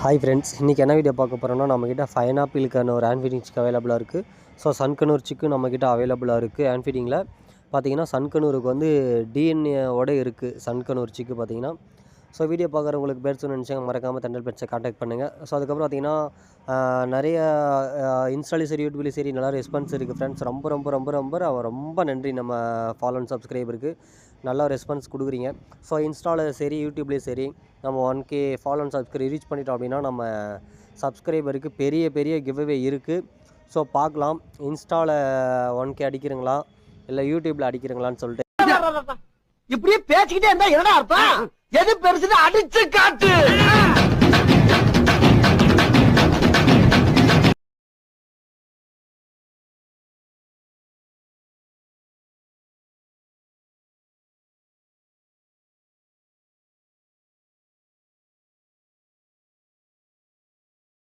Hi friends, இன்றைக்கி என்ன video பார்க்க போகிறோம்னா நம்மக்கிட்ட பைனாப்பிளுக்கான ஒரு ஹேண்ட் ஃபீடிங் சிக்கு அவைலபிளாக இருக்குது. ஸோ சன்கனூர் சிக்கு நம்மக்கிட்ட அவைலபிளாக இருக்குது. ஹேண்ட் ஃபீடிங்கில் பார்த்தீங்கன்னா சன்கனூருக்கு வந்து டிஎன்ஏவோட இருக்குது சன்கனூர் சிக்கு பார்த்தீங்கன்னா. ஸோ வீடியோ பார்க்குறவங்களுக்கு பேர் சொன்னு நினச்சாங்க மறக்காமல் தெண்டல் பெட்ஸை காண்டாக்ட் பண்ணுங்கள். ஸோ அதுக்கப்புறம் பார்த்தீங்கன்னா நிறைய இன்ஸ்டாலையும் சரி யூடியூப்லேயும் சரி நல்லா ரெஸ்பான்ஸ் இருக்குது ஃப்ரெண்ட்ஸ். ரொம்ப ரொம்ப ரொம்ப ரொம்ப ரொம்ப நன்றி நம்ம ஃபாலோ அண்ட் சப்ஸ்கிரைபருக்கு நல்லா ரெஸ்பான்ஸ் கொடுக்குறீங்க. ஸோ இன்ஸ்டாவில் சரி யூடியூப்லேயும் சரி நம்ம 1K follow and subscribe reach பண்ணிட்டோம் அப்படின்னா நம்ம சப்ஸ்கிரைபருக்கு பெரிய பெரிய கிவ்அவே இருக்குது. ஸோ பார்க்கலாம் இன்ஸ்டாவில் 1K அடிக்கிறீங்களா இல்லை யூடியூப்பில் அடிக்கிறீங்களான்னு சொல்லிட்டு. இப்படியே பேசிக்கிட்டே இருந்தா என்னடா அர்த்தம்? எது பெருசுன்னு அடிச்சு காட்டு.